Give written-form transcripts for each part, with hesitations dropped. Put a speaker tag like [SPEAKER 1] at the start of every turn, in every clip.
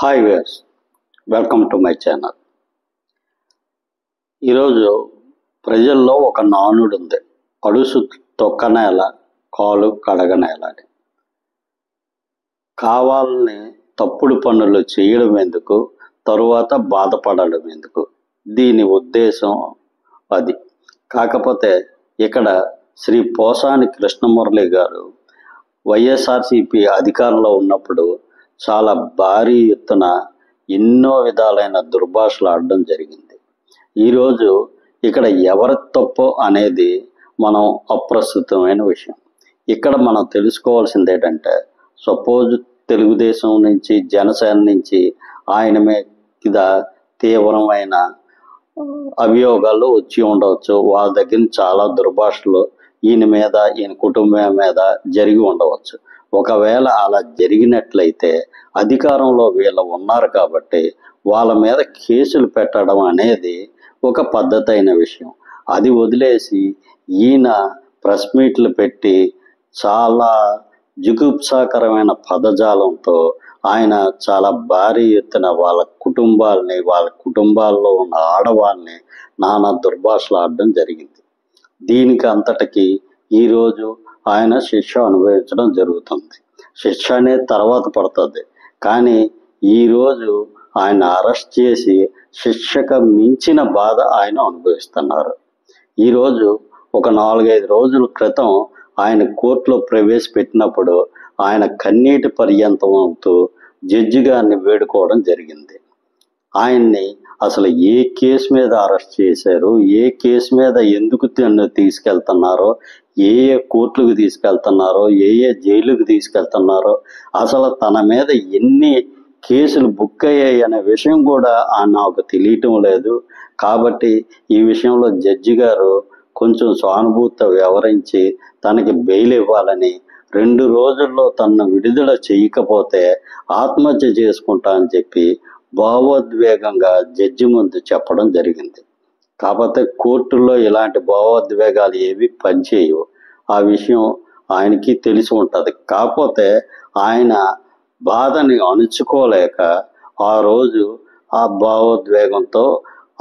[SPEAKER 1] Hi viewers, welcome to my channel. ఈరోజు ప్రజల్లో ఒక నానుడు ఉంది, అడుసు తొక్కనేల కాలు కడగనేల అని. కావాలని తప్పుడు పనులు చేయడం ఎందుకు, తరువాత బాధపడడం ఎందుకు? దీని ఉద్దేశం అది. కాకపోతే ఇక్కడ శ్రీ పోసాని కృష్ణమురళి గారు వైఎస్ఆర్సిపి అధికారంలో ఉన్నప్పుడు చాలా భారీ ఎత్తున ఎన్నో విధాలైన దుర్భాషలు ఆడడం జరిగింది. ఈరోజు ఇక్కడ ఎవరి తప్పు అనేది మనం అప్రస్తుతమైన విషయం. ఇక్కడ మనం తెలుసుకోవాల్సింది ఏంటంటే, సపోజ్ తెలుగుదేశం నుంచి జనసేన నుంచి ఆయన మీద తీవ్రమైన అభియోగాలు వచ్చి ఉండవచ్చు. వాళ్ళ దగ్గర చాలా దుర్భాషలు ఈయన మీద, ఈయన కుటుంబం మీద జరిగి ఉండవచ్చు. ఒకవేళ అలా జరిగినట్లయితే అధికారంలో వీళ్ళు ఉన్నారు కాబట్టి వాళ్ళ మీద కేసులు పెట్టడం అనేది ఒక పద్ధతి అయిన విషయం. అది వదిలేసి ఈయన ప్రెస్ మీట్లు పెట్టి చాలా జుగుప్సాకరమైన పదజాలంతో ఆయన చాలా భారీ ఎత్తున వాళ్ళ కుటుంబాల్లో ఉన్న ఆడవాళ్ళని నానా దుర్భాషలు ఆడడం జరిగింది. దీనికి అంతటికి ఈరోజు ఆయన శిక్ష అనుభవించడం జరుగుతుంది. శిక్ష అనేది తర్వాత పడుతుంది, కానీ ఈరోజు ఆయన అరెస్ట్ చేసి శిక్షకు మించిన బాధ ఆయన అనుభవిస్తున్నారు. ఈరోజు ఒక 4-5 రోజుల క్రితం ఆయన కోర్టులో ప్రవేశపెట్టినప్పుడు ఆయన కన్నీటి పర్యంతం అవుతూ జడ్జి గారిని వేడుకోవడం జరిగింది. ఆయన్ని అసలు ఏ కేసు మీద అరెస్ట్ చేశారు, ఏ కేసు మీద ఎందుకు తీసుకెళ్తున్నారో, ఏ కోర్టులకు తీసుకెళ్తున్నారో, ఏ జైలుకు తీసుకెళ్తున్నారో, అసలు తన మీద ఎన్ని కేసులు బుక్ అయ్యాయి అనే విషయం కూడా నాకు తెలియటం లేదు. కాబట్టి ఈ విషయంలో జడ్జి గారు కొంచెం సానుభూతి వ్యవహరించి తనకి బెయిల్ ఇవ్వాలని, 2 రోజుల్లో తనను విడుదల చేయకపోతే ఆత్మహత్య చేసుకుంటా అని చెప్పి భావోద్వేగంగా జడ్జి ముందు చెప్పడం జరిగింది. కాకపోతే కోర్టుల్లో ఇలాంటి భావోద్వేగాలు ఏవి పనిచేయవు. ఆ విషయం ఆయనకి తెలిసి ఉంటుంది. కాకపోతే ఆయన బాధని అణుచుకోలేక ఆ రోజు ఆ భావోద్వేగంతో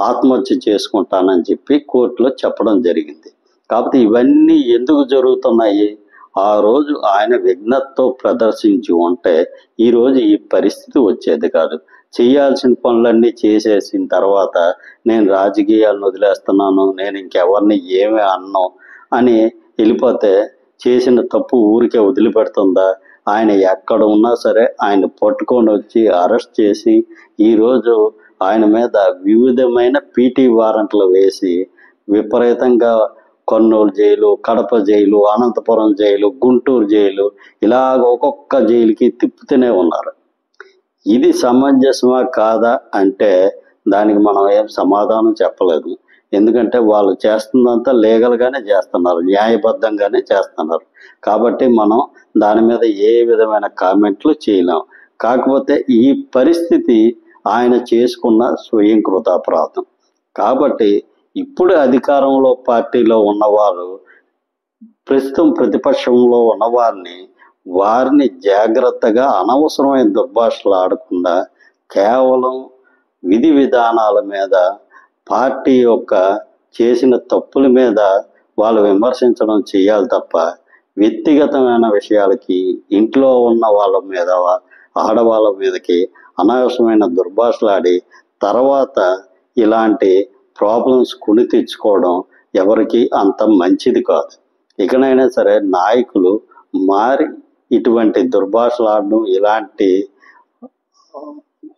[SPEAKER 1] ఆత్మహత్య చేసుకుంటానని చెప్పి కోర్టులో చెప్పడం జరిగింది. కాకపోతే ఇవన్నీ ఎందుకు జరుగుతున్నాయి? ఆ రోజు ఆయన విఘ్నతతో ప్రదర్శించి ఉంటే ఈరోజు ఈ పరిస్థితి వచ్చేది కాదు. చేయాల్సిన పనులన్నీ చేసేసిన తర్వాత నేను రాజకీయాలను వదిలేస్తున్నాను, నేను ఇంకెవరిని ఏమీ అన్ను అని వెళ్ళిపోతే చేసిన తప్పు ఊరికే వదిలిపెడుతుందా? ఆయన ఎక్కడ ఉన్నా సరే ఆయన పట్టుకొని వచ్చి అరెస్ట్ చేసి ఈరోజు ఆయన మీద వివిధమైన పీటీ వారెంట్లు వేసి విపరీతంగా Kurnool jail, Kadapa jail, Anantapuram jail, Guntur jail, ఇలాగ ఒక్కొక్క జైలుకి తిప్పుతూనే ఉన్నారు. ఇది సమంజసమా కాదా అంటే దానికి మనం ఏం సమాధానం చెప్పలేదు. ఎందుకంటే వాళ్ళు చేస్తుందంతా లీగల్గానే చేస్తున్నారు, న్యాయబద్ధంగానే చేస్తున్నారు. కాబట్టి మనం దాని మీద ఏ విధమైన కామెంట్లు చేయలేం. కాకపోతే ఈ పరిస్థితి ఆయన చేసుకున్న స్వయంకృత అపరాధం. కాబట్టి ఇప్పుడు అధికారంలో పార్టీలో ఉన్నవారు ప్రస్తుతం ప్రతిపక్షంలో వారిని జాగ్రత్తగా అనవసరమైన దుర్భాషలు ఆడకుండా కేవలం విధి విధానాల మీద, పార్టీ యొక్క చేసిన తప్పుల మీద వాళ్ళు విమర్శించడం చేయాలి తప్ప వ్యక్తిగతమైన విషయాలకి, ఇంట్లో ఉన్న వాళ్ళ మీద, ఆడవాళ్ళ మీదకి అనవసరమైన దుర్భాషలాడి తర్వాత ఇలాంటి ప్రాబ్లమ్స్ కొని తెచ్చుకోవడం ఎవరికి అంత మంచిది కాదు. ఇకనైనా సరే నాయకులు మారి ఇటువంటి దుర్భాషలాడడం, ఇలాంటి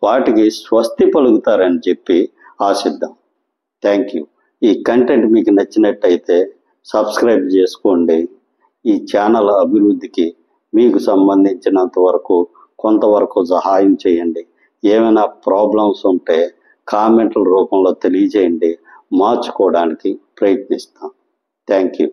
[SPEAKER 1] వాటికి స్వస్తి పలుకుతారని చెప్పి ఆశిద్దాం. Thank you. ఈ కంటెంట్ మీకు నచ్చినట్టయితే సబ్స్క్రైబ్ చేసుకోండి. ఈ ఛానల్ అభివృద్ధికి మీకు సంబంధించినంత వరకు కొంతవరకు సహాయం చేయండి. ఏమైనా ప్రాబ్లమ్స్ ఉంటే కామెంట్ల రూపంలో తెలియజేయండి, మార్చుకోవడానికి ప్రయత్నిస్తాం. Thank you.